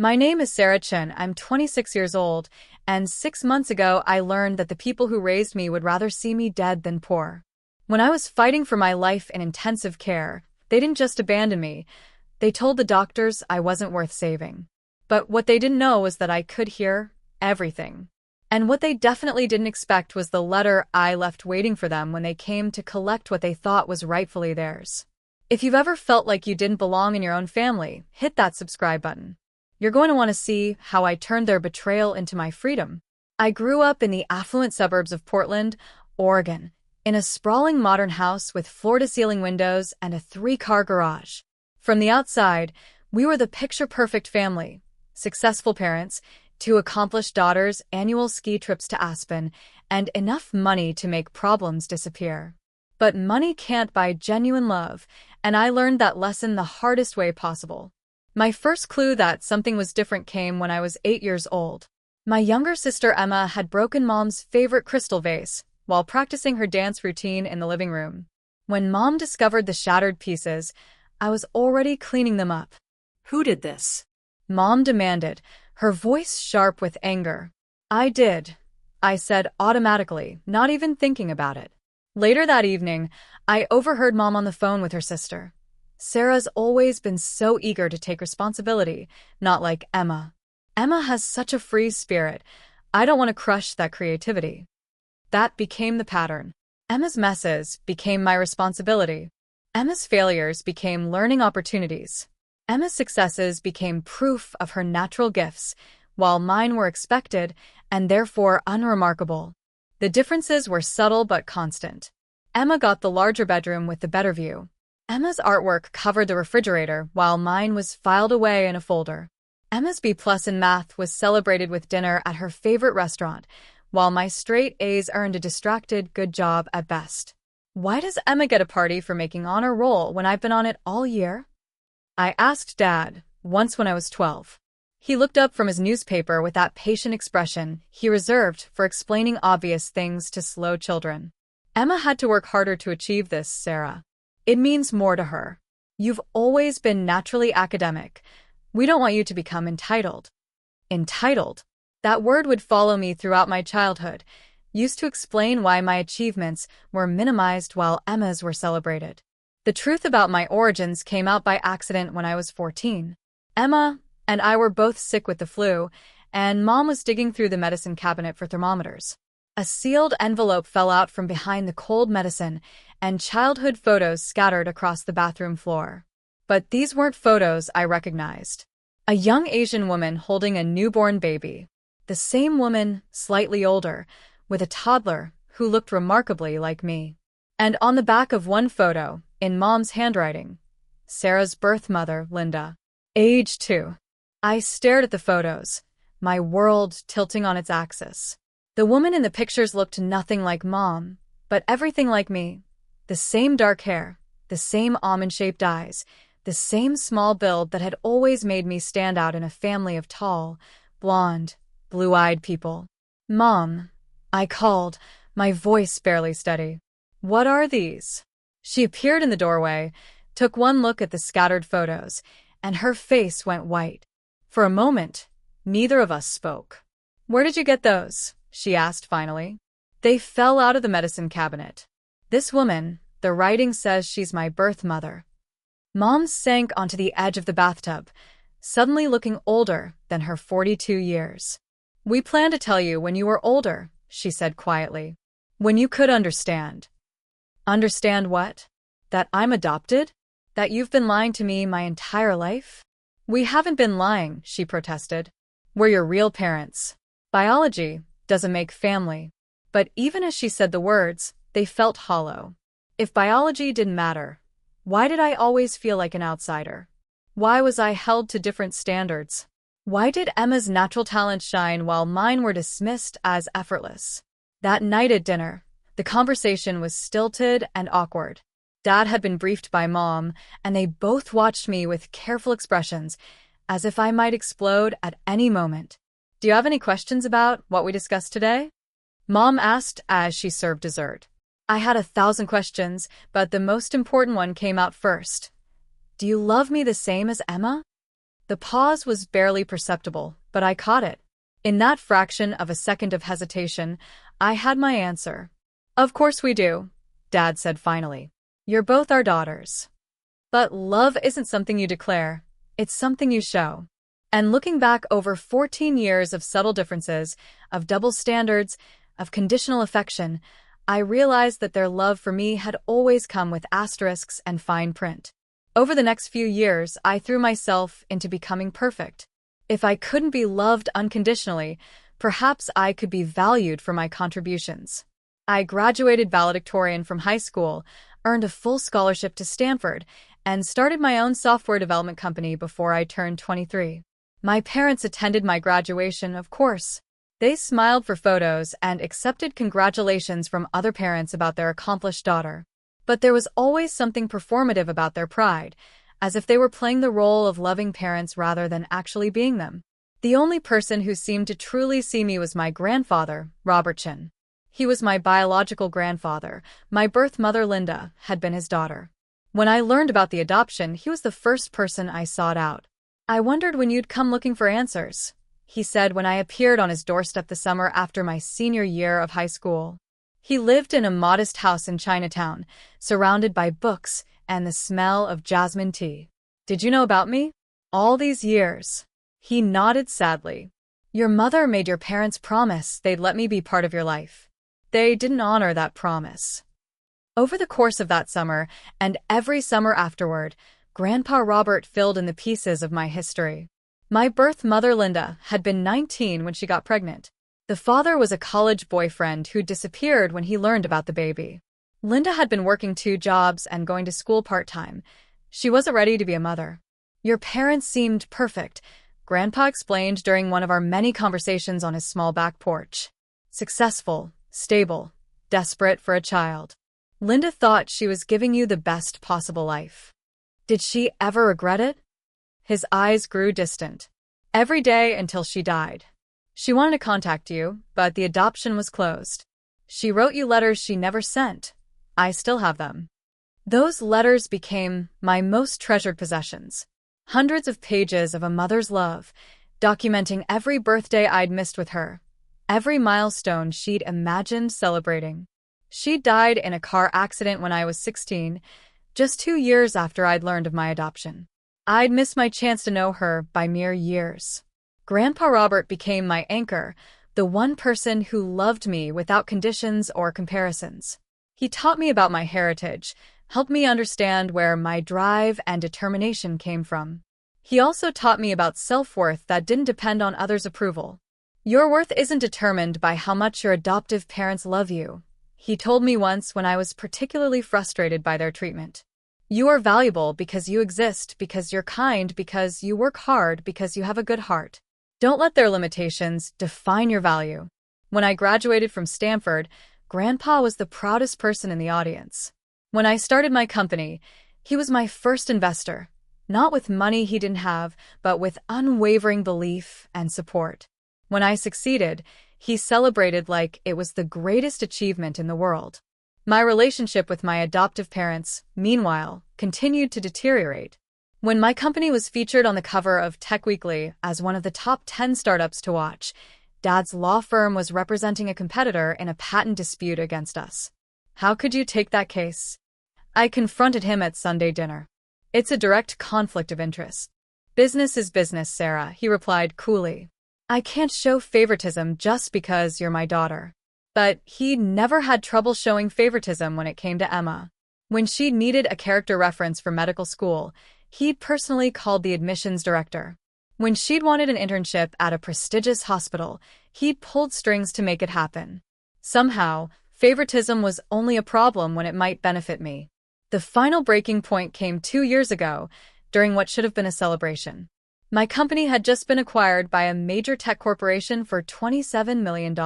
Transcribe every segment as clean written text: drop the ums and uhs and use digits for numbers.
My name is Sarah Chin. I'm 26 years old, and 6 months ago I learned that the people who raised me would rather see me dead than poor. When I was fighting for my life in intensive care, they didn't just abandon me. They told the doctors I wasn't worth saving. But what they didn't know was that I could hear everything. And what they definitely didn't expect was the letter I left waiting for them when they came to collect what they thought was rightfully theirs. If you've ever felt like you didn't belong in your own family, hit that subscribe button. You're going to want to see how I turned their betrayal into my freedom. I grew up in the affluent suburbs of Portland, Oregon, in a sprawling modern house with floor-to-ceiling windows and a 3-car garage. From the outside, we were the picture-perfect family. Successful parents, 2 accomplished daughters, annual ski trips to Aspen, and enough money to make problems disappear. But money can't buy genuine love, and I learned that lesson the hardest way possible. My first clue that something was different came when I was 8 years old. My younger sister Emma had broken Mom's favorite crystal vase while practicing her dance routine in the living room. When Mom discovered the shattered pieces, I was already cleaning them up. Who did this? Mom demanded, her voice sharp with anger. I did, I said automatically, not even thinking about it. Later that evening, I overheard Mom on the phone with her sister. Sarah's always been so eager to take responsibility, not like Emma. Emma has such a free spirit. I don't want to crush that creativity. That became the pattern. Emma's messes became my responsibility. Emma's failures became learning opportunities. Emma's successes became proof of her natural gifts, while mine were expected and therefore unremarkable. The differences were subtle but constant. Emma got the larger bedroom with the better view. Emma's artwork covered the refrigerator while mine was filed away in a folder. Emma's B+ in math was celebrated with dinner at her favorite restaurant, while my straight A's earned a distracted good job at best. Why does Emma get a party for making honor roll when I've been on it all year? I asked Dad, once when I was 12. He looked up from his newspaper with that patient expression he reserved for explaining obvious things to slow children. Emma had to work harder to achieve this, Sarah. It means more to her. You've always been naturally academic. We don't want you to become entitled. Entitled? That word would follow me throughout my childhood, used to explain why my achievements were minimized while Emma's were celebrated. The truth about my origins came out by accident when I was 14. Emma and I were both sick with the flu, and Mom was digging through the medicine cabinet for thermometers. A sealed envelope fell out from behind the cold medicine, and childhood photos scattered across the bathroom floor. But these weren't photos I recognized. A young Asian woman holding a newborn baby. The same woman, slightly older, with a toddler who looked remarkably like me. And on the back of one photo, in Mom's handwriting, Sarah's birth mother, Linda. Age 2. I stared at the photos, my world tilting on its axis. The woman in the pictures looked nothing like Mom, but everything like me. The same dark hair, the same almond-shaped eyes, the same small build that had always made me stand out in a family of tall, blonde, blue-eyed people. Mom, I called, my voice barely steady. What are these? She appeared in the doorway, took one look at the scattered photos, and her face went white. For a moment, neither of us spoke. Where did you get those? She asked finally. They fell out of the medicine cabinet. This woman, the writing says she's my birth mother. Mom sank onto the edge of the bathtub, suddenly looking older than her 42 years. We plan to tell you when you were older, she said quietly. When you could understand. Understand what? That I'm adopted? That you've been lying to me my entire life? We haven't been lying, she protested. We're your real parents. Biology doesn't make family. But even as she said the words, they felt hollow. If biology didn't matter, why did I always feel like an outsider? Why was I held to different standards? Why did Emma's natural talents shine while mine were dismissed as effortless? That night at dinner, the conversation was stilted and awkward. Dad had been briefed by Mom, and they both watched me with careful expressions, as if I might explode at any moment. Do you have any questions about what we discussed today? Mom asked as she served dessert. I had 1,000 questions, but the most important one came out first. Do you love me the same as Emma? The pause was barely perceptible, but I caught it. In that fraction of a second of hesitation, I had my answer. Of course we do, Dad said finally. You're both our daughters. But love isn't something you declare, it's something you show. And looking back over 14 years of subtle differences, of double standards, of conditional affection, I realized that their love for me had always come with asterisks and fine print. Over the next few years, I threw myself into becoming perfect. If I couldn't be loved unconditionally, perhaps I could be valued for my contributions. I graduated valedictorian from high school, earned a full scholarship to Stanford, and started my own software development company before I turned 23. My parents attended my graduation, of course. They smiled for photos and accepted congratulations from other parents about their accomplished daughter. But there was always something performative about their pride, as if they were playing the role of loving parents rather than actually being them. The only person who seemed to truly see me was my grandfather, Robert Chin. He was my biological grandfather. My birth mother, Linda, had been his daughter. When I learned about the adoption, he was the first person I sought out. I wondered when you'd come looking for answers, he said when I appeared on his doorstep the summer after my senior year of high school. He lived in a modest house in Chinatown, surrounded by books and the smell of jasmine tea. Did you know about me? All these years. He nodded sadly. Your mother made your parents promise they'd let me be part of your life. They didn't honor that promise. Over the course of that summer, and every summer afterward, Grandpa Robert filled in the pieces of my history. My birth mother, Linda, had been 19 when she got pregnant. The father was a college boyfriend who disappeared when he learned about the baby. Linda had been working 2 jobs and going to school part-time. She wasn't ready to be a mother. Your parents seemed perfect, Grandpa explained during one of our many conversations on his small back porch. Successful, stable, desperate for a child. Linda thought she was giving you the best possible life. Did she ever regret it? His eyes grew distant. Every day until she died. She wanted to contact you, but the adoption was closed. She wrote you letters she never sent. I still have them. Those letters became my most treasured possessions. Hundreds of pages of a mother's love, documenting every birthday I'd missed with her, every milestone she'd imagined celebrating. She died in a car accident when I was 16, just 2 years after I'd learned of my adoption. I'd missed my chance to know her by mere years. Grandpa Robert became my anchor, the one person who loved me without conditions or comparisons. He taught me about my heritage, helped me understand where my drive and determination came from. He also taught me about self-worth that didn't depend on others' approval. Your worth isn't determined by how much your adoptive parents love you, he told me once when I was particularly frustrated by their treatment. You are valuable because you exist, because you're kind, because you work hard, because you have a good heart. Don't let their limitations define your value. When I graduated from Stanford, Grandpa was the proudest person in the audience. When I started my company, he was my first investor, not with money he didn't have, but with unwavering belief and support. When I succeeded, he celebrated like it was the greatest achievement in the world. My relationship with my adoptive parents, meanwhile, continued to deteriorate. When my company was featured on the cover of Tech Weekly as one of the top 10 startups to watch, Dad's law firm was representing a competitor in a patent dispute against us. How could you take that case? I confronted him at Sunday dinner. It's a direct conflict of interest. Business is business, Sarah, he replied coolly. I can't show favoritism just because you're my daughter. But he never had trouble showing favoritism when it came to Emma. When she needed a character reference for medical school, he'd personally called the admissions director. When she'd wanted an internship at a prestigious hospital, he'd pulled strings to make it happen. Somehow, favoritism was only a problem when it might benefit me. The final breaking point came 2 years ago, during what should have been a celebration. My company had just been acquired by a major tech corporation for $27 million.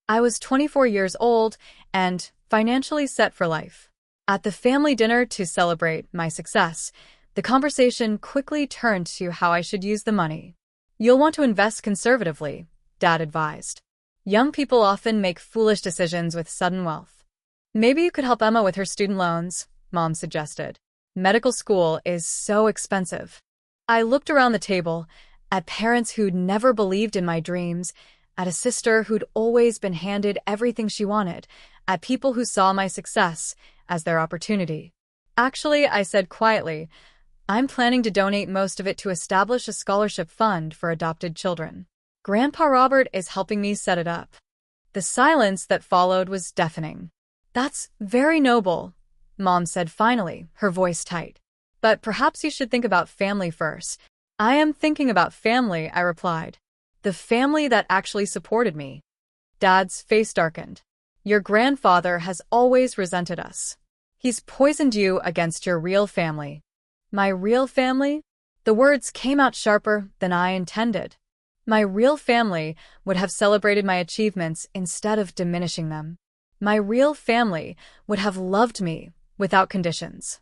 I was 24 years old and financially set for life. At the family dinner to celebrate my success, the conversation quickly turned to how I should use the money. You'll want to invest conservatively, Dad advised. Young people often make foolish decisions with sudden wealth. Maybe you could help Emma with her student loans, Mom suggested. Medical school is so expensive. I looked around the table, at parents who'd never believed in my dreams, at a sister who'd always been handed everything she wanted, at people who saw my success as their opportunity. Actually, I said quietly, I'm planning to donate most of it to establish a scholarship fund for adopted children. Grandpa Robert is helping me set it up. The silence that followed was deafening. That's very noble, Mom said finally, her voice tight. But perhaps you should think about family first. I am thinking about family, I replied. The family that actually supported me. Dad's face darkened. Your grandfather has always resented us. He's poisoned you against your real family. My real family? The words came out sharper than I intended. My real family would have celebrated my achievements instead of diminishing them. My real family would have loved me without conditions.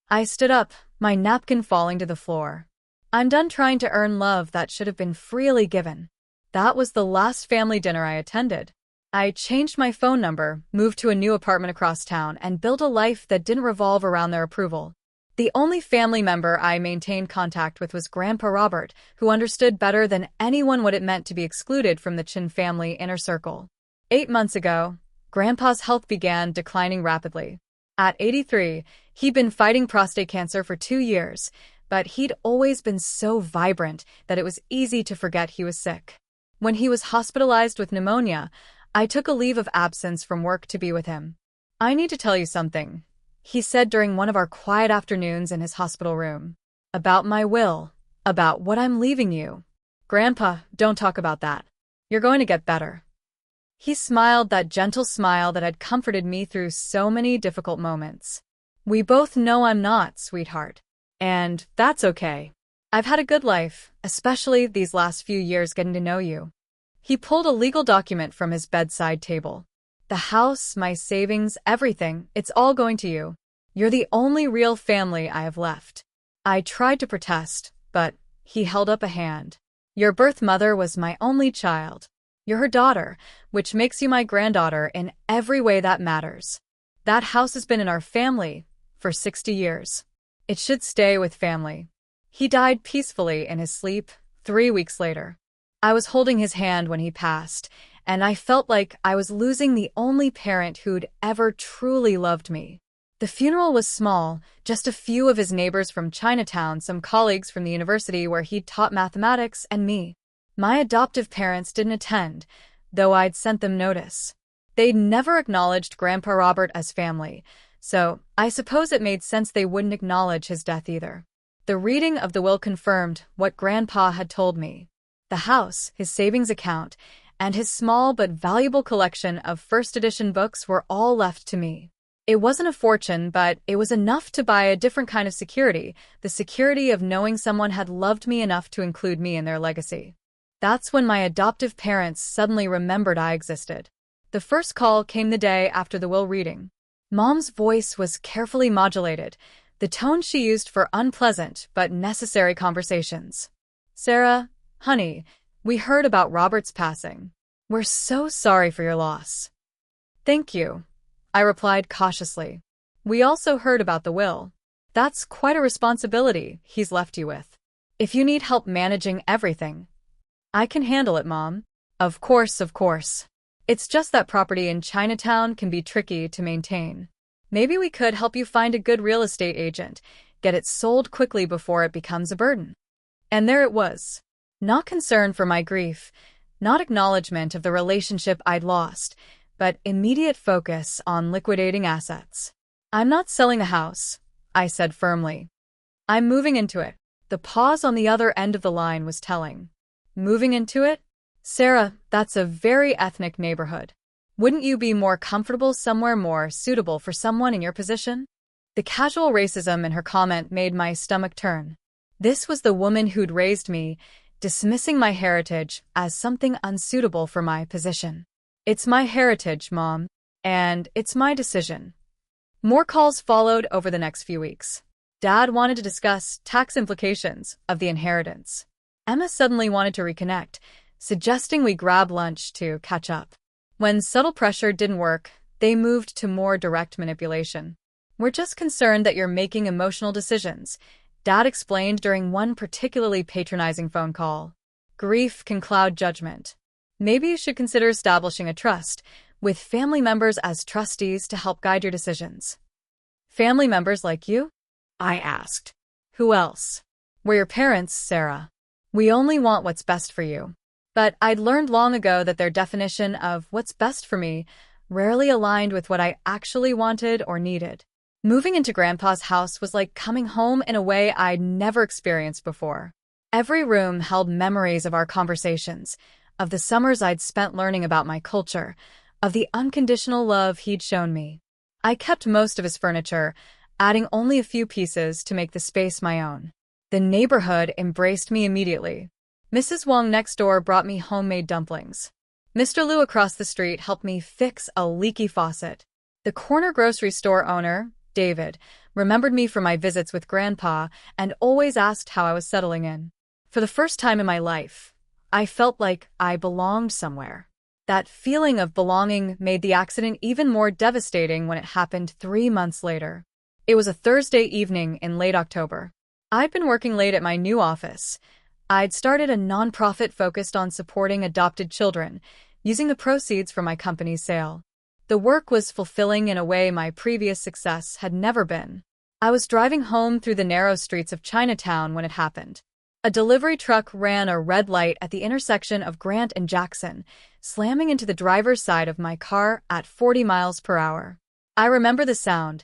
I stood up, my napkin falling to the floor. I'm done trying to earn love that should have been freely given. That was the last family dinner I attended. I changed my phone number, moved to a new apartment across town, and built a life that didn't revolve around their approval. The only family member I maintained contact with was Grandpa Robert, who understood better than anyone what it meant to be excluded from the Chin family inner circle. 8 months ago, Grandpa's health began declining rapidly. At 83, he'd been fighting prostate cancer for 2 years, but he'd always been so vibrant that it was easy to forget he was sick. When he was hospitalized with pneumonia, I took a leave of absence from work to be with him. I need to tell you something, he said during one of our quiet afternoons in his hospital room. About my will, about what I'm leaving you. Grandpa, don't talk about that. You're going to get better. He smiled that gentle smile that had comforted me through so many difficult moments. We both know I'm not, sweetheart. And that's okay. I've had a good life, especially these last few years getting to know you. He pulled a legal document from his bedside table. The house, my savings, everything, it's all going to you. You're the only real family I have left. I tried to protest, but he held up a hand. Your birth mother was my only child. You're her daughter, which makes you my granddaughter in every way that matters. That house has been in our family for 60 years. It should stay with family. He died peacefully in his sleep 3 weeks later. I was holding his hand when he passed, and I felt like I was losing the only parent who'd ever truly loved me. The funeral was small, just a few of his neighbors from Chinatown, some colleagues from the university where he'd taught mathematics, and me. My adoptive parents didn't attend, though I'd sent them notice. They'd never acknowledged Grandpa Robert as family, so I suppose it made sense they wouldn't acknowledge his death either. The reading of the will confirmed what Grandpa had told me. The house, his savings account, and his small but valuable collection of first edition books were all left to me. It wasn't a fortune, but it was enough to buy a different kind of security, the security of knowing someone had loved me enough to include me in their legacy. That's when my adoptive parents suddenly remembered I existed. The first call came the day after the will reading. Mom's voice was carefully modulated, the tone she used for unpleasant but necessary conversations. Sarah, honey, we heard about Robert's passing. We're so sorry for your loss. Thank you, I replied cautiously. We also heard about the will. That's quite a responsibility he's left you with. If you need help managing everything, I can handle it, Mom. Of course, of course. It's just that property in Chinatown can be tricky to maintain. Maybe we could help you find a good real estate agent, get it sold quickly before it becomes a burden. And there it was. Not concern for my grief, not acknowledgement of the relationship I'd lost, but immediate focus on liquidating assets. I'm not selling the house, I said firmly. I'm moving into it. The pause on the other end of the line was telling. Moving into it? Sarah, that's a very ethnic neighborhood. Wouldn't you be more comfortable somewhere more suitable for someone in your position? The casual racism in her comment made my stomach turn. This was the woman who'd raised me, dismissing my heritage as something unsuitable for my position. It's my heritage, Mom, and it's my decision. More calls followed over the next few weeks. Dad wanted to discuss tax implications of the inheritance. Emma suddenly wanted to reconnect, suggesting we grab lunch to catch up. When subtle pressure didn't work, they moved to more direct manipulation. We're just concerned that you're making emotional decisions, Dad explained during one particularly patronizing phone call. Grief can cloud judgment. Maybe you should consider establishing a trust, with family members as trustees to help guide your decisions. Family members like you? I asked. Who else? We're your parents, Sarah. We only want what's best for you. But I'd learned long ago that their definition of what's best for me rarely aligned with what I actually wanted or needed. Moving into Grandpa's house was like coming home in a way I'd never experienced before. Every room held memories of our conversations, of the summers I'd spent learning about my culture, of the unconditional love he'd shown me. I kept most of his furniture, adding only a few pieces to make the space my own. The neighborhood embraced me immediately. Mrs. Wong next door brought me homemade dumplings. Mr. Liu across the street helped me fix a leaky faucet. The corner grocery store owner, David, remembered me from my visits with Grandpa and always asked how I was settling in. For the first time in my life, I felt like I belonged somewhere. That feeling of belonging made the accident even more devastating when it happened 3 months later. It was a Thursday evening in late October. I'd been working late at my new office. I'd started a nonprofit focused on supporting adopted children, using the proceeds from my company's sale. The work was fulfilling in a way my previous success had never been. I was driving home through the narrow streets of Chinatown when it happened. A delivery truck ran a red light at the intersection of Grant and Jackson, slamming into the driver's side of my car at 40 miles per hour. I remember the sound,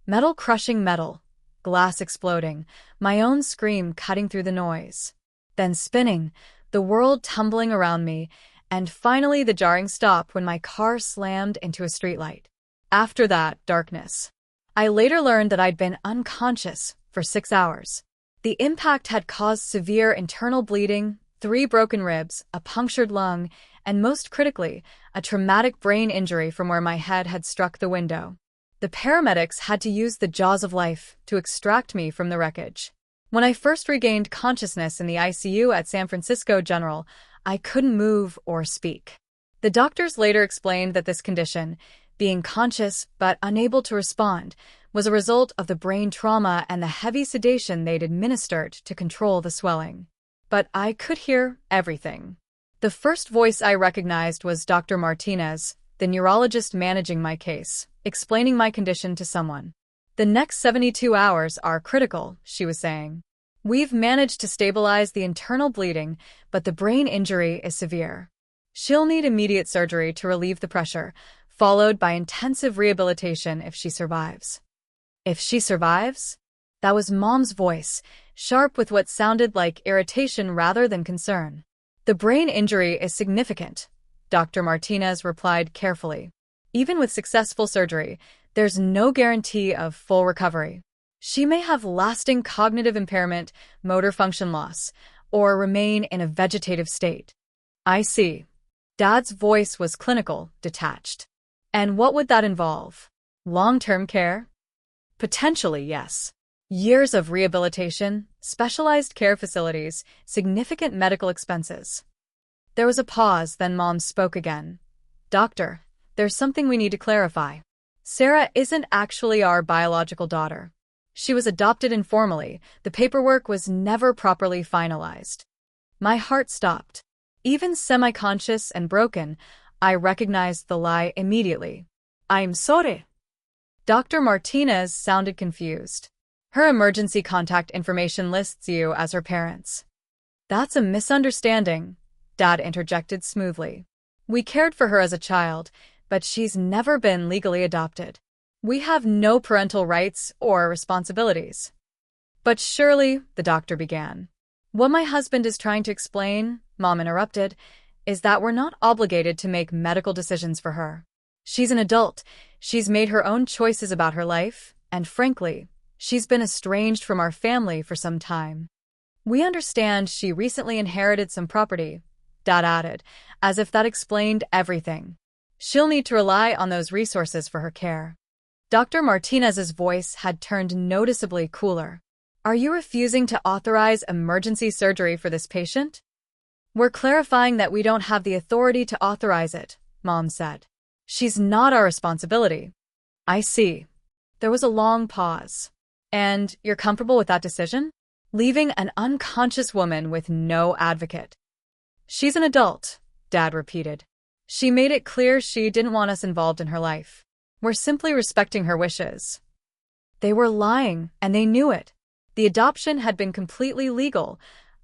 metal crushing metal, glass exploding, my own scream cutting through the noise. Then spinning, the world tumbling around me, and finally the jarring stop when my car slammed into a streetlight. After that, darkness. I later learned that I'd been unconscious for 6 hours. The impact had caused severe internal bleeding, 3 broken ribs, a punctured lung, and most critically, a traumatic brain injury from where my head had struck the window. The paramedics had to use the jaws of life to extract me from the wreckage. When I first regained consciousness in the ICU at San Francisco General, I couldn't move or speak. The doctors later explained that this condition, being conscious but unable to respond, was a result of the brain trauma and the heavy sedation they'd administered to control the swelling. But I could hear everything. The first voice I recognized was Dr. Martinez, the neurologist managing my case, explaining my condition to someone. The next 72 hours are critical, she was saying. We've managed to stabilize the internal bleeding, but the brain injury is severe. She'll need immediate surgery to relieve the pressure, followed by intensive rehabilitation if she survives. If she survives? That was Mom's voice, sharp with what sounded like irritation rather than concern. The brain injury is significant, Dr. Martinez replied carefully. Even with successful surgery, there's no guarantee of full recovery. She may have lasting cognitive impairment, motor function loss, or remain in a vegetative state. I see. Dad's voice was clinical, detached. And what would that involve? Long-term care? Potentially, yes. Years of rehabilitation, specialized care facilities, significant medical expenses. There was a pause, then Mom spoke again. Doctor, there's something we need to clarify. Sarah isn't actually our biological daughter. She was adopted informally. The paperwork was never properly finalized. My heart stopped. Even semi-conscious and broken, I recognized the lie immediately. I'm sorry. Dr. Martinez sounded confused. Her emergency contact information lists you as her parents. That's a misunderstanding, Dad interjected smoothly. We cared for her as a child, but she's never been legally adopted. We have no parental rights or responsibilities. But surely, the doctor began. What my husband is trying to explain, Mom interrupted, is that we're not obligated to make medical decisions for her. She's an adult, she's made her own choices about her life, and frankly, she's been estranged from our family for some time. We understand she recently inherited some property, Dad added, as if that explained everything. She'll need to rely on those resources for her care. Dr. Martinez's voice had turned noticeably cooler. Are you refusing to authorize emergency surgery for this patient? We're clarifying that we don't have the authority to authorize it, Mom said. She's not our responsibility. I see. There was a long pause. And you're comfortable with that decision? leaving an unconscious woman with no advocate. "She's an adult," Dad repeated. "She made it clear she didn't want us involved in her life. We're simply respecting her wishes." They were lying, and they knew it. The adoption had been completely legal.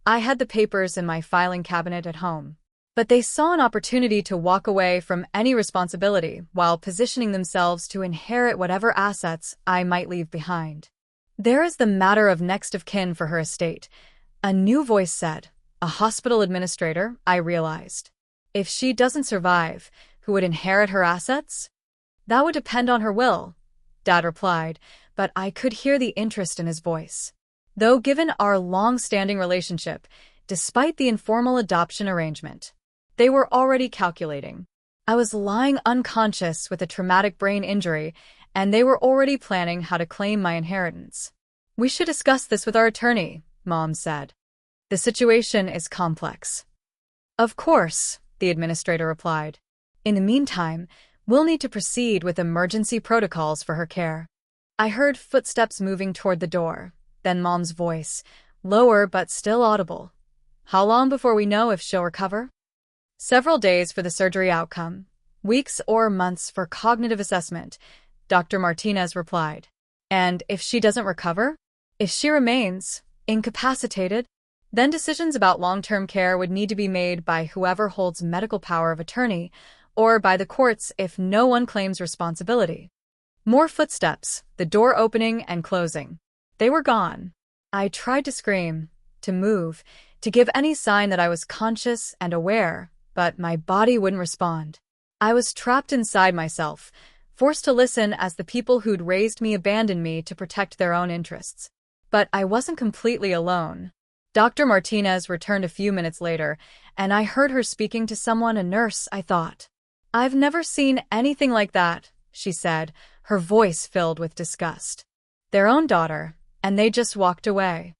I had the papers in my filing cabinet at home. But they saw an opportunity to walk away from any responsibility while positioning themselves to inherit whatever assets I might leave behind. "There is the matter of next of kin for her estate," a new voice said. "A hospital administrator," I realized. "If she doesn't survive, who would inherit her assets?" "That would depend on her will," Dad replied, but I could hear the interest in his voice. Though given our long-standing relationship, despite the informal adoption arrangement, they were already calculating. I was lying unconscious with a traumatic brain injury, and they were already planning how to claim my inheritance. "We should discuss this with our attorney," Mom said. "The situation is complex." "Of course," the administrator replied. "In the meantime, we'll need to proceed with emergency protocols for her care." I heard footsteps moving toward the door, then Mom's voice, lower but still audible. "How long before we know if she'll recover?" "Several days for the surgery outcome. Weeks or months for cognitive assessment," Dr. Martinez replied. "And if she doesn't recover? If she remains incapacitated? Then decisions about long-term care would need to be made by whoever holds medical power of attorney, or by the courts if no one claims responsibility." More footsteps, the door opening and closing. They were gone. I tried to scream, to move, to give any sign that I was conscious and aware, but my body wouldn't respond. I was trapped inside myself, forced to listen as the people who'd raised me abandoned me to protect their own interests. But I wasn't completely alone. Dr. Martinez returned a few minutes later, and I heard her speaking to someone, a nurse, I thought. "I've never seen anything like that," she said, her voice filled with disgust. "Their own daughter, and they just walked away."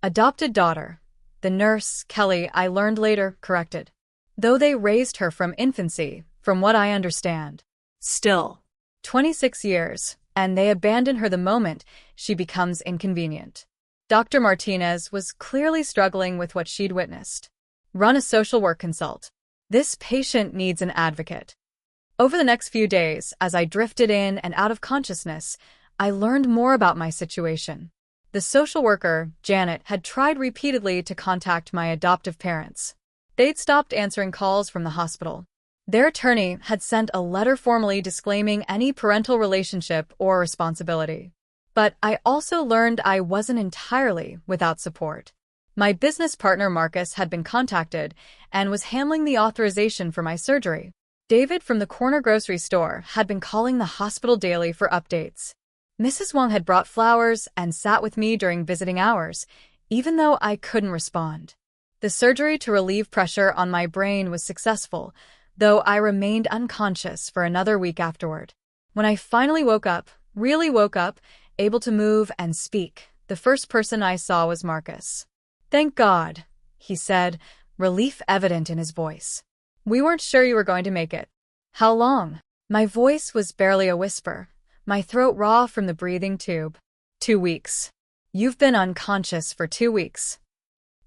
"Adopted daughter," the nurse, Kelly, I learned later, corrected. "Though they raised her from infancy, from what I understand. Still, 26 years, and they abandon her the moment she becomes inconvenient." Dr. Martinez was clearly struggling with what she'd witnessed. "Run a social work consult. This patient needs an advocate." Over the next few days, as I drifted in and out of consciousness, I learned more about my situation. The social worker, Janet, had tried repeatedly to contact my adoptive parents. They'd stopped answering calls from the hospital. Their attorney had sent a letter formally disclaiming any parental relationship or responsibility. But I also learned I wasn't entirely without support. My business partner Marcus had been contacted and was handling the authorization for my surgery. David from the corner grocery store had been calling the hospital daily for updates. Mrs. Wong had brought flowers and sat with me during visiting hours, even though I couldn't respond. The surgery to relieve pressure on my brain was successful, though I remained unconscious for another week afterward. When I finally woke up, really woke up, able to move and speak, the first person I saw was Marcus. "Thank God," he said, relief evident in his voice. "We weren't sure you were going to make it." "How long?" My voice was barely a whisper, my throat raw from the breathing tube. 2 weeks. "You've been unconscious for 2 weeks."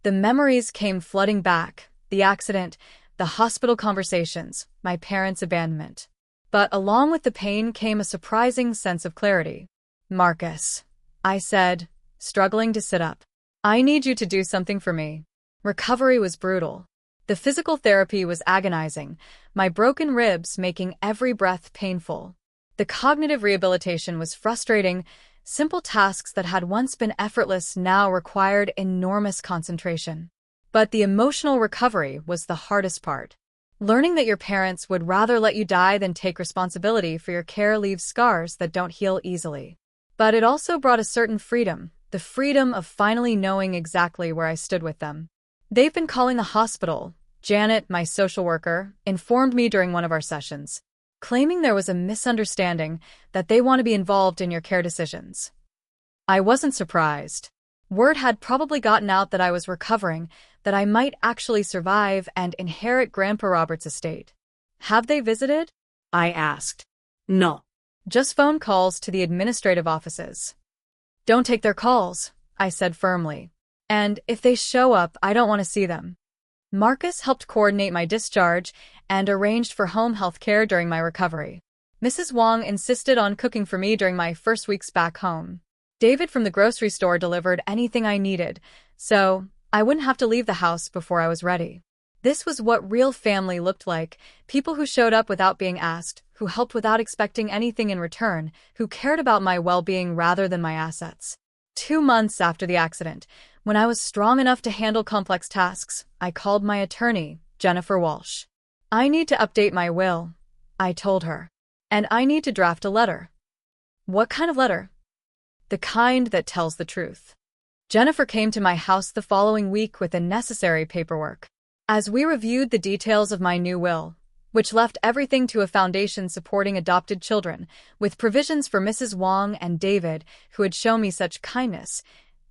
The memories came flooding back, the accident, the hospital conversations, my parents' abandonment. But along with the pain came a surprising sense of clarity. "Marcus," I said, struggling to sit up. "I need you to do something for me." Recovery was brutal. The physical therapy was agonizing, my broken ribs making every breath painful. The cognitive rehabilitation was frustrating. Simple tasks that had once been effortless now required enormous concentration. But the emotional recovery was the hardest part. Learning that your parents would rather let you die than take responsibility for your care leaves scars that don't heal easily. But it also brought a certain freedom, the freedom of finally knowing exactly where I stood with them. They've been calling the hospital. Janet, my social worker, informed me during one of our sessions, claiming there was a misunderstanding that they want to be involved in your care decisions. I wasn't surprised. Word had probably gotten out that I was recovering, that I might actually survive and inherit Grandpa Robert's estate. "Have they visited?" I asked. "No. Just phone calls to the administrative offices." "Don't take their calls," I said firmly. And if they show up, I don't want to see them. Marcus helped coordinate my discharge and arranged for home health care during my recovery. Mrs. Wong insisted on cooking for me during my first weeks back home. David from the grocery store delivered anything I needed, so I wouldn't have to leave the house before I was ready. This was what real family looked like, people who showed up without being asked, who helped without expecting anything in return, who cared about my well-being rather than my assets. 2 months after the accident, when I was strong enough to handle complex tasks, I called my attorney, Jennifer Walsh. I need to update my will, I told her. And I need to draft a letter. What kind of letter? The kind that tells the truth. Jennifer came to my house the following week with the necessary paperwork. As we reviewed the details of my new will, which left everything to a foundation supporting adopted children, with provisions for Mrs. Wong and David, who had shown me such kindness,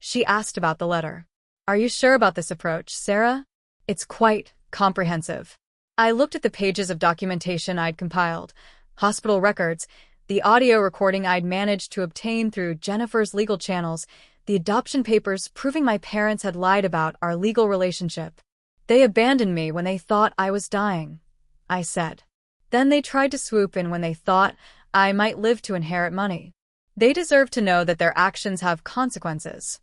she asked about the letter. Are you sure about this approach, Sarah? It's quite comprehensive. I looked at the pages of documentation I'd compiled, hospital records, the audio recording I'd managed to obtain through Jennifer's legal channels, the adoption papers proving my parents had lied about our legal relationship. They abandoned me when they thought I was dying, I said. Then they tried to swoop in when they thought I might live to inherit money. They deserve to know that their actions have consequences.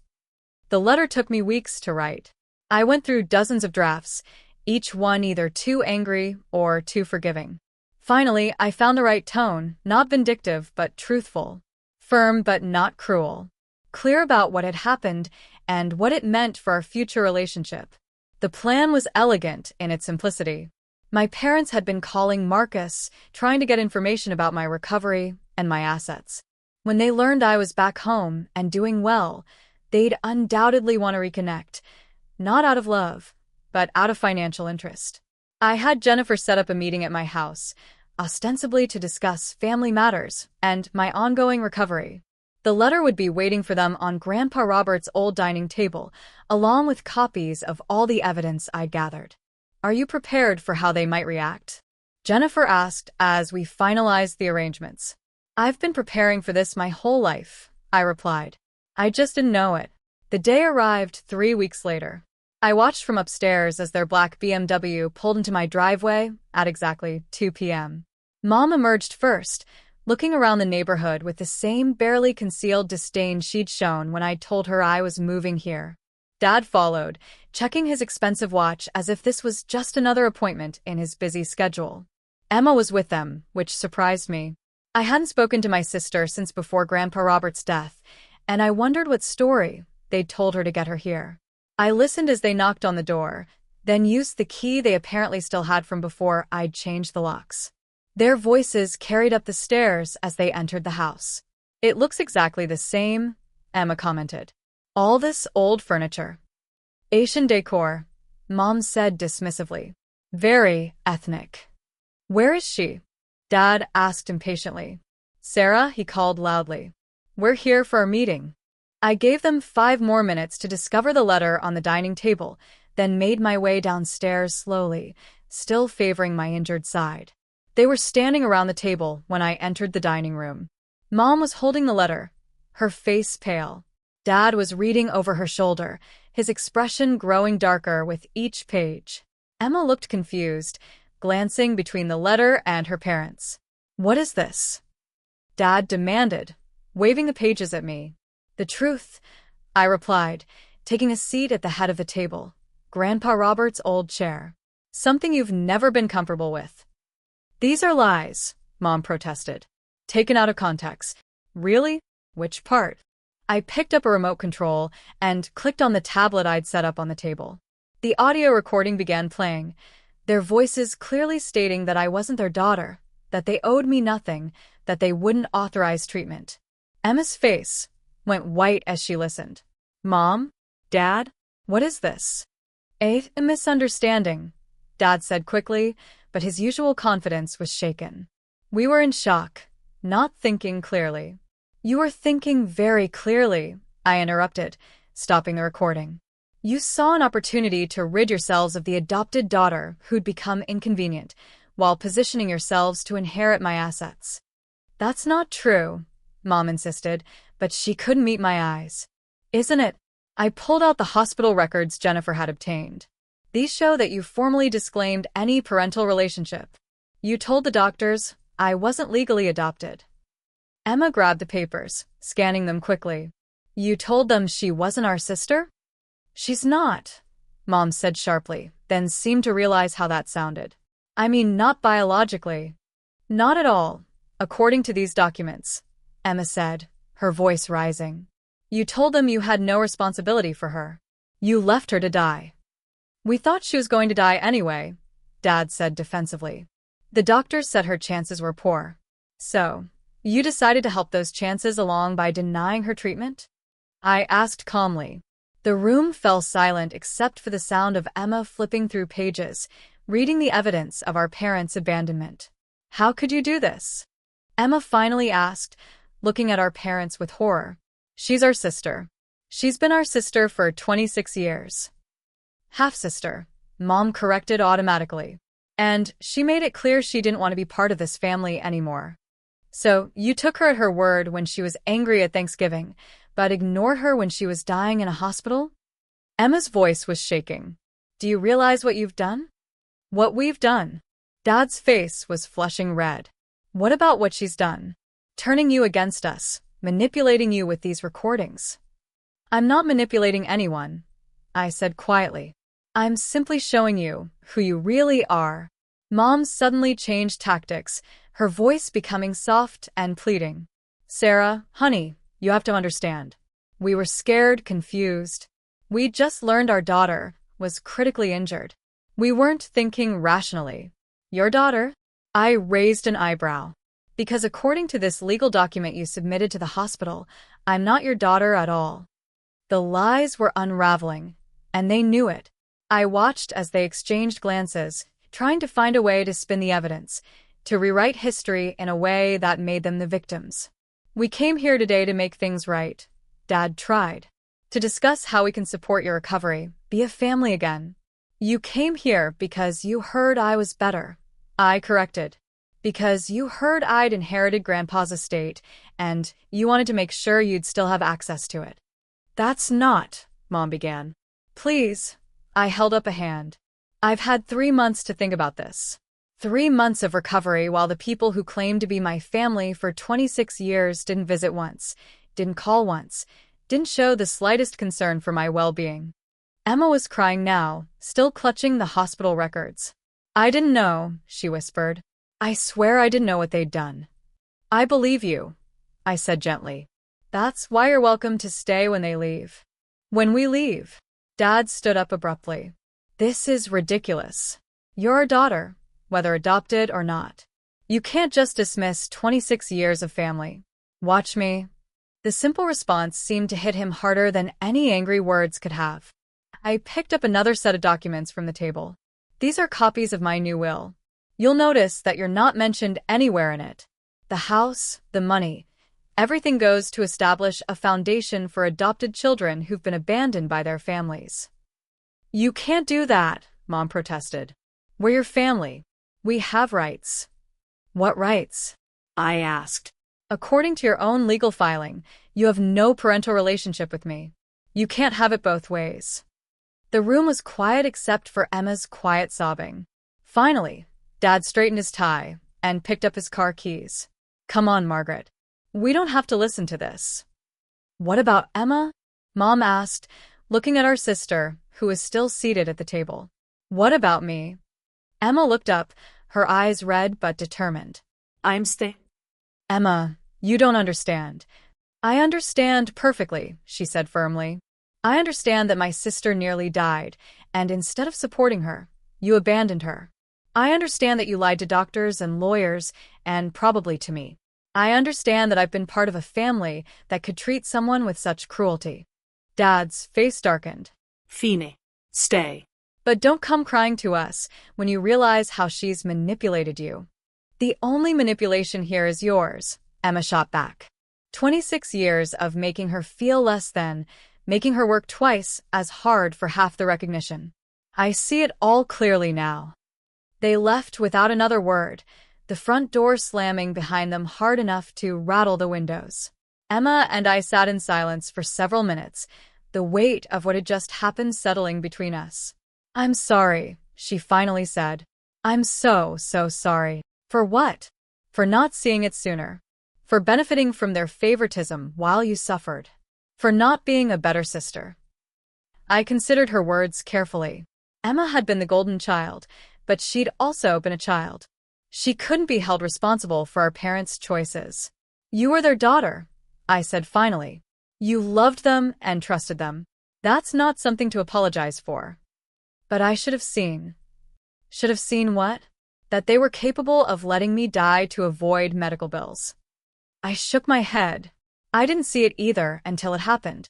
The letter took me weeks to write. I went through dozens of drafts, each one either too angry or too forgiving. Finally, I found the right tone, not vindictive but truthful, firm but not cruel, clear about what had happened and what it meant for our future relationship. The plan was elegant in its simplicity. My parents had been calling Marcus, trying to get information about my recovery and my assets. When they learned I was back home and doing well, they'd undoubtedly want to reconnect, not out of love, but out of financial interest. I had Jennifer set up a meeting at my house, ostensibly to discuss family matters and my ongoing recovery. The letter would be waiting for them on Grandpa Robert's old dining table, along with copies of all the evidence I'd gathered. Are you prepared for how they might react? Jennifer asked as we finalized the arrangements. I've been preparing for this my whole life, I replied. I just didn't know it. The day arrived 3 weeks later. I watched from upstairs as their black BMW pulled into my driveway at exactly 2 p.m. Mom emerged first, looking around the neighborhood with the same barely concealed disdain she'd shown when I'd told her I was moving here. Dad followed, checking his expensive watch as if this was just another appointment in his busy schedule. Emma was with them, which surprised me. I hadn't spoken to my sister since before Grandpa Robert's death, and I wondered what story they'd told her to get her here. I listened as they knocked on the door, then used the key they apparently still had from before I'd changed the locks. Their voices carried up the stairs as they entered the house. It looks exactly the same, Emma commented. All this old furniture. Asian decor, Mom said dismissively. Very ethnic. Where is she? Dad asked impatiently. Sarah, he called loudly. We're here for our meeting. I gave them 5 more minutes to discover the letter on the dining table, then made my way downstairs slowly, still favoring my injured side. They were standing around the table when I entered the dining room. Mom was holding the letter, her face pale. Dad was reading over her shoulder, his expression growing darker with each page. Emma looked confused, glancing between the letter and her parents. What is this? Dad demanded, waving the pages at me. The truth, I replied, taking a seat at the head of the table, Grandpa Robert's old chair. Something you've never been comfortable with. These are lies, Mom protested. Taken out of context. Really? Which part? I picked up a remote control and clicked on the tablet I'd set up on the table. The audio recording began playing, their voices clearly stating that I wasn't their daughter, that they owed me nothing, that they wouldn't authorize treatment. Emma's face went white as she listened. Mom? Dad? What is this? A misunderstanding, Dad said quickly, but his usual confidence was shaken. We were in shock, not thinking clearly. You were thinking very clearly, I interrupted, stopping the recording. You saw an opportunity to rid yourselves of the adopted daughter who'd become inconvenient, while positioning yourselves to inherit my assets. That's not true, Mom insisted, but she couldn't meet my eyes. Isn't it? I pulled out the hospital records Jennifer had obtained. These show that you formally disclaimed any parental relationship. You told the doctors I wasn't legally adopted. Emma grabbed the papers, scanning them quickly. You told them she wasn't our sister? She's not, Mom said sharply, then seemed to realize how that sounded. I mean, not biologically. Not at all, according to these documents, Emma said, her voice rising. You told them you had no responsibility for her. You left her to die. We thought she was going to die anyway, Dad said defensively. The doctors said her chances were poor. So, you decided to help those chances along by denying her treatment? I asked calmly. The room fell silent except for the sound of Emma flipping through pages, reading the evidence of our parents' abandonment. How could you do this? Emma finally asked, looking at our parents with horror. She's our sister. She's been our sister for 26 years. Half-sister, Mom corrected automatically. And she made it clear she didn't want to be part of this family anymore. So, you took her at her word when she was angry at Thanksgiving, but ignored her when she was dying in a hospital? Emma's voice was shaking. Do you realize what you've done? What we've done? Dad's face was flushing red. What about what she's done? Turning you against us, manipulating you with these recordings. I'm not manipulating anyone, I said quietly. I'm simply showing you who you really are. Mom suddenly changed tactics, her voice becoming soft and pleading. Sarah, honey, you have to understand. We were scared, confused. We just learned our daughter was critically injured. We weren't thinking rationally. Your daughter? I raised an eyebrow. Because according to this legal document you submitted to the hospital, I'm not your daughter at all. The lies were unraveling, and they knew it. I watched as they exchanged glances, trying to find a way to spin the evidence, to rewrite history in a way that made them the victims. We came here today to make things right, Dad tried. To discuss how we can support your recovery, be a family again. You came here because you heard I was better. I corrected. Because you heard I'd inherited Grandpa's estate, and you wanted to make sure you'd still have access to it. That's not, Mom began. Please. I held up a hand. I've had 3 months to think about this. 3 months of recovery while the people who claimed to be my family for 26 years didn't visit once, didn't call once, didn't show the slightest concern for my well-being. Emma was crying now, still clutching the hospital records. I didn't know, she whispered. I swear I didn't know what they'd done. I believe you, I said gently. That's why you're welcome to stay when they leave. When we leave. Dad stood up abruptly. This is ridiculous. You're our daughter, whether adopted or not. You can't just dismiss 26 years of family. Watch me. The simple response seemed to hit him harder than any angry words could have. I picked up another set of documents from the table. These are copies of my new will. You'll notice that you're not mentioned anywhere in it. The house, the money, everything goes to establish a foundation for adopted children who've been abandoned by their families. You can't do that, Mom protested. We're your family. We have rights. What rights? I asked. According to your own legal filing, you have no parental relationship with me. You can't have it both ways. The room was quiet except for Emma's quiet sobbing. Finally, Dad straightened his tie and picked up his car keys. Come on, Margaret. We don't have to listen to this. What about Emma? Mom asked, looking at our sister, who was still seated at the table. What about me? Emma looked up, her eyes red but determined. I'm staying. Emma, you don't understand. I understand perfectly, she said firmly. I understand that my sister nearly died, and instead of supporting her, you abandoned her. I understand that you lied to doctors and lawyers, and probably to me. I understand that I've been part of a family that could treat someone with such cruelty. Dad's face darkened. Fine. Stay. But don't come crying to us when you realize how she's manipulated you. The only manipulation here is yours, Emma shot back. 26 years of making her feel less than, making her work twice as hard for half the recognition. I see it all clearly now. They left without another word, the front door slamming behind them hard enough to rattle the windows. Emma and I sat in silence for several minutes, the weight of what had just happened settling between us. "I'm sorry," she finally said. "I'm so sorry." "For what?" "For not seeing it sooner. For benefiting from their favoritism while you suffered. For not being a better sister." I considered her words carefully. Emma had been the golden child, but she'd also been a child. She couldn't be held responsible for our parents' choices. "You were their daughter," I said finally. "You loved them and trusted them. That's not something to apologize for." "But I should have seen." "Should have seen what?" "That they were capable of letting me die to avoid medical bills." I shook my head. I didn't see it either until it happened.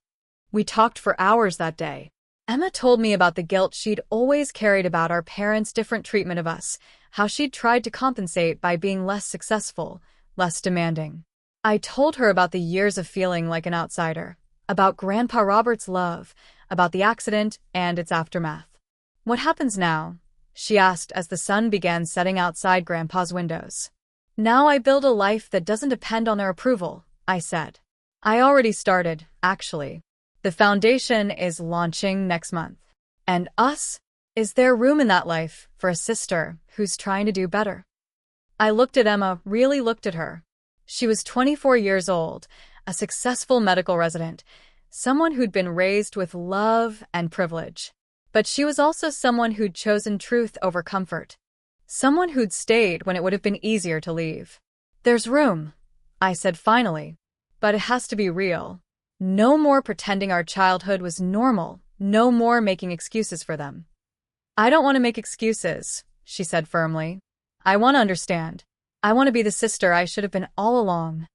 We talked for hours that day. Emma told me about the guilt she'd always carried about our parents' different treatment of us, how she'd tried to compensate by being less successful, less demanding. I told her about the years of feeling like an outsider, about Grandpa Robert's love, about the accident and its aftermath. "What happens now?" she asked as the sun began setting outside Grandpa's windows. "Now I build a life that doesn't depend on their approval," I said. "I already started, actually. The foundation is launching next month. And us? Is there room in that life for a sister who's trying to do better?" I looked at Emma, really looked at her. She was 24 years old, a successful medical resident, someone who'd been raised with love and privilege. But she was also someone who'd chosen truth over comfort. Someone who'd stayed when it would have been easier to leave. "There's room," I said finally. "But it has to be real. No more pretending our childhood was normal, no more making excuses for them." "I don't want to make excuses," she said firmly. "I want to understand. I want to be the sister I should have been all along."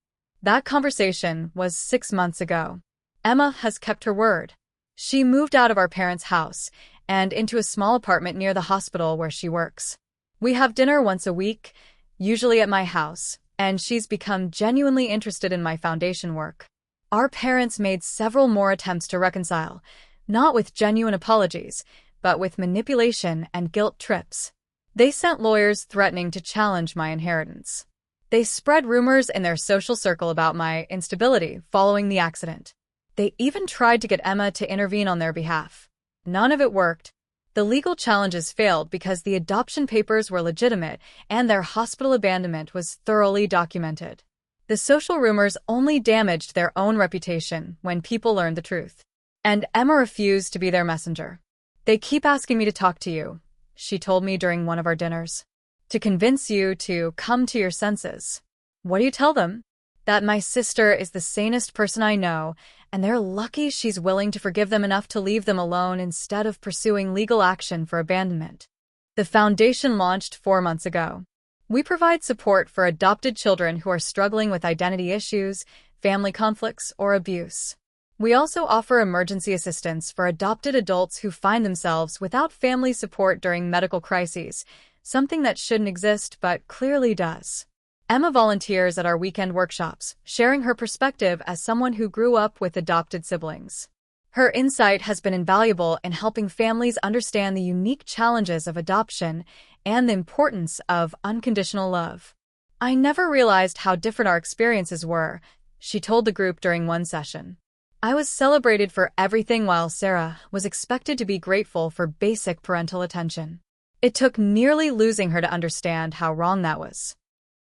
That conversation was 6 months ago. Emma has kept her word. She moved out of our parents' house and into a small apartment near the hospital where she works. We have dinner once a week, usually at my house, and she's become genuinely interested in my foundation work. Our parents made several more attempts to reconcile, not with genuine apologies, but with manipulation and guilt trips. They sent lawyers threatening to challenge my inheritance. They spread rumors in their social circle about my instability following the accident. They even tried to get Emma to intervene on their behalf. None of it worked. The legal challenges failed because the adoption papers were legitimate and their hospital abandonment was thoroughly documented. The social rumors only damaged their own reputation when people learned the truth. And Emma refused to be their messenger. "They keep asking me to talk to you," she told me during one of our dinners. "To convince you to come to your senses." "What do you tell them?" "That my sister is the sanest person I know, and they're lucky she's willing to forgive them enough to leave them alone instead of pursuing legal action for abandonment." The foundation launched 4 months ago. We provide support for adopted children who are struggling with identity issues, family conflicts, or abuse. We also offer emergency assistance for adopted adults who find themselves without family support during medical crises, something that shouldn't exist but clearly does. Emma volunteers at our weekend workshops, sharing her perspective as someone who grew up with adopted siblings. Her insight has been invaluable in helping families understand the unique challenges of adoption and the importance of unconditional love. "I never realized how different our experiences were," she told the group during one session. "I was celebrated for everything while Sarah was expected to be grateful for basic parental attention. It took nearly losing her to understand how wrong that was.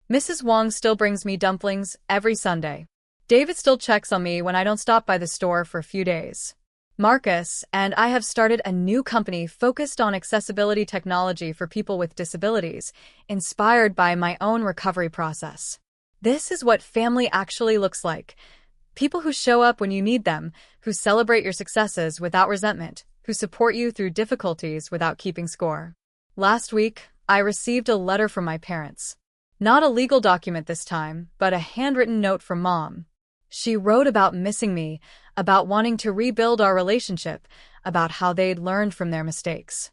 Mrs. Wong still brings me dumplings every Sunday. David still checks on me when I don't stop by the store for a few days. Marcus and I have started a new company focused on accessibility technology for people with disabilities, inspired by my own recovery process. This is what family actually looks like. People who show up when you need them, who celebrate your successes without resentment, who support you through difficulties without keeping score." Last week, I received a letter from my parents. Not a legal document this time, but a handwritten note from Mom. She wrote about missing me, about wanting to rebuild our relationship, about how they'd learned from their mistakes.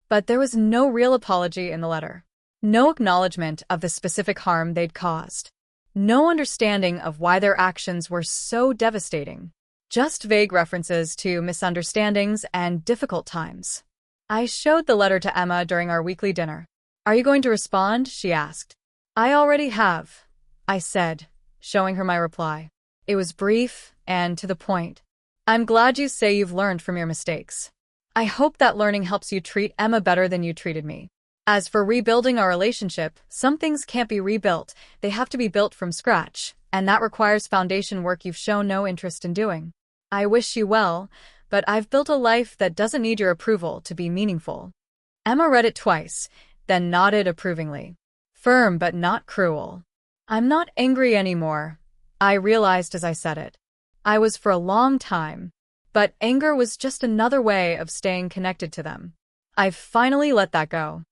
But there was no real apology in the letter. No acknowledgement of the specific harm they'd caused. No understanding of why their actions were so devastating. Just vague references to misunderstandings and difficult times. I showed the letter to Emma during our weekly dinner. "Are you going to respond?" she asked. "I already have," I said, showing her my reply. It was brief and to the point. I'm glad you say you've learned from your mistakes. I hope that learning helps you treat Emma better than you treated me. As for rebuilding our relationship, some things can't be rebuilt, they have to be built from scratch, and that requires foundation work you've shown no interest in doing. I wish you well, but I've built a life that doesn't need your approval to be meaningful. Emma read it twice, then nodded approvingly. Firm but not cruel. I'm not angry anymore, I realized as I said it. I was for a long time, but anger was just another way of staying connected to them. I've finally let that go.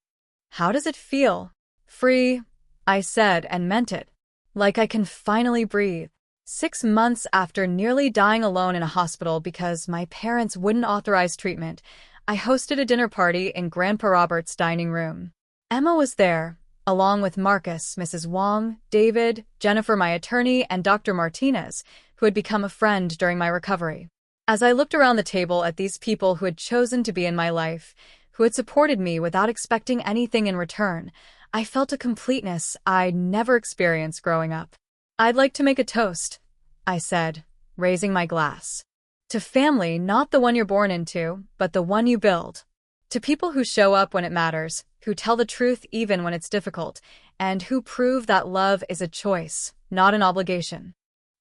How does it feel? Free, I said and meant it. Like I can finally breathe. 6 months after nearly dying alone in a hospital because my parents wouldn't authorize treatment, I hosted a dinner party in Grandpa Robert's dining room. Emma was there, along with Marcus, Mrs. Wong, David, Jennifer, my attorney, and Dr. Martinez, who had become a friend during my recovery. As I looked around the table at these people who had chosen to be in my life, who had supported me without expecting anything in return, I felt a completeness I'd never experienced growing up. I'd like to make a toast, I said, raising my glass. To family, not the one you're born into, but the one you build. To people who show up when it matters, who tell the truth even when it's difficult, and who prove that love is a choice, not an obligation.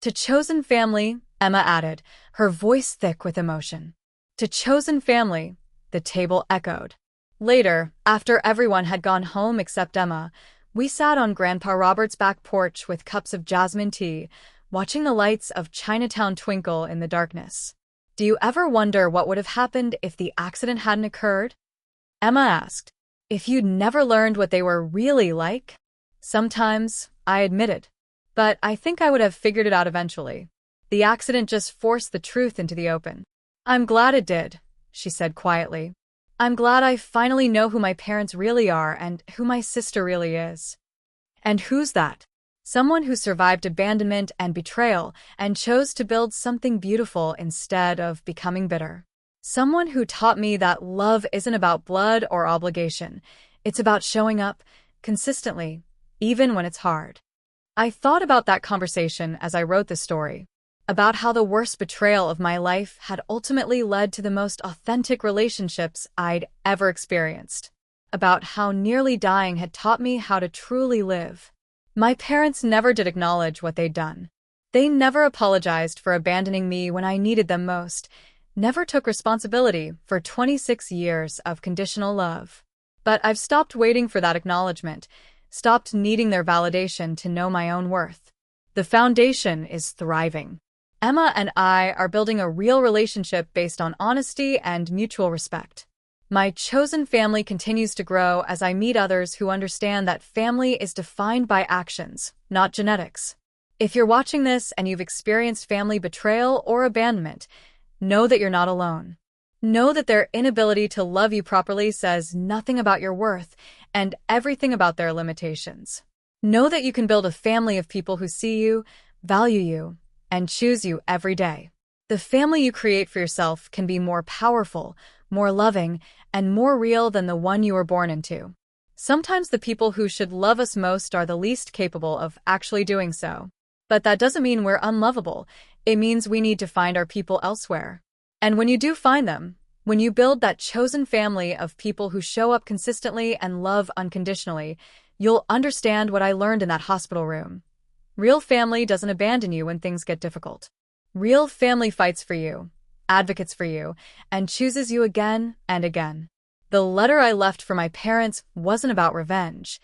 To chosen family, Emma added, her voice thick with emotion. To chosen family, the table echoed. Later, after everyone had gone home except Emma, we sat on Grandpa Robert's back porch with cups of jasmine tea, watching the lights of Chinatown twinkle in the darkness. Do you ever wonder what would have happened if the accident hadn't occurred? Emma asked. If you'd never learned what they were really like? Sometimes, I admitted. But I think I would have figured it out eventually. The accident just forced the truth into the open. I'm glad it did, she said quietly. I'm glad I finally know who my parents really are and who my sister really is. And who's that? Someone who survived abandonment and betrayal and chose to build something beautiful instead of becoming bitter. Someone who taught me that love isn't about blood or obligation. It's about showing up consistently, even when it's hard. I thought about that conversation as I wrote the story, about how the worst betrayal of my life had ultimately led to the most authentic relationships I'd ever experienced, about how nearly dying had taught me how to truly live. My parents never did acknowledge what they'd done. They never apologized for abandoning me when I needed them most, never took responsibility for 26 years of conditional love. But I've stopped waiting for that acknowledgement, stopped needing their validation to know my own worth. The foundation is thriving. Emma and I are building a real relationship based on honesty and mutual respect. My chosen family continues to grow as I meet others who understand that family is defined by actions, not genetics. If you're watching this and you've experienced family betrayal or abandonment, know that you're not alone. Know that their inability to love you properly says nothing about your worth and everything about their limitations. Know that you can build a family of people who see you, value you, and choose you every day. The family you create for yourself can be more powerful, more loving, and more real than the one you were born into. Sometimes the people who should love us most are the least capable of actually doing so. But that doesn't mean we're unlovable. It means we need to find our people elsewhere. And when you do find them, when you build that chosen family of people who show up consistently and love unconditionally, you'll understand what I learned in that hospital room. Real family doesn't abandon you when things get difficult. Real family fights for you, advocates for you, and chooses you again and again. The letter I left for my parents wasn't about revenge.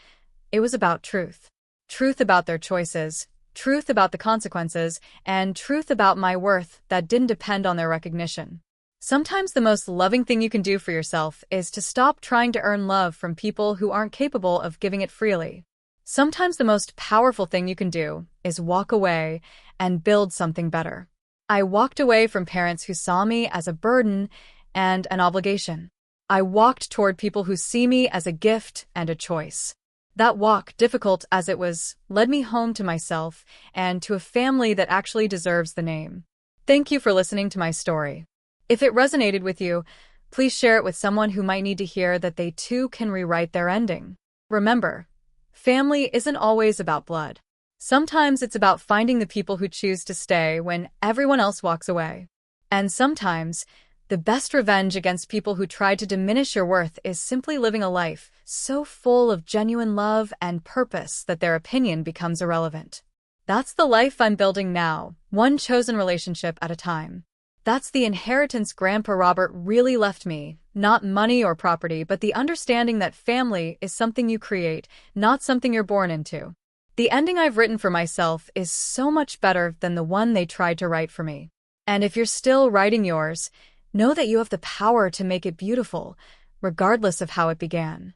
It was about truth. Truth about their choices, truth about the consequences, and truth about my worth that didn't depend on their recognition. Sometimes the most loving thing you can do for yourself is to stop trying to earn love from people who aren't capable of giving it freely. Sometimes the most powerful thing you can do is walk away and build something better. I walked away from parents who saw me as a burden and an obligation. I walked toward people who see me as a gift and a choice. That walk, difficult as it was, led me home to myself and to a family that actually deserves the name. Thank you for listening to my story. If it resonated with you, please share it with someone who might need to hear that they too can rewrite their ending. Remember, family isn't always about blood. Sometimes it's about finding the people who choose to stay when everyone else walks away. And sometimes, the best revenge against people who try to diminish your worth is simply living a life so full of genuine love and purpose that their opinion becomes irrelevant. That's the life I'm building now, one chosen relationship at a time. That's the inheritance Grandpa Robert really left me, not money or property, but the understanding that family is something you create, not something you're born into. The ending I've written for myself is so much better than the one they tried to write for me. And if you're still writing yours, know that you have the power to make it beautiful, regardless of how it began.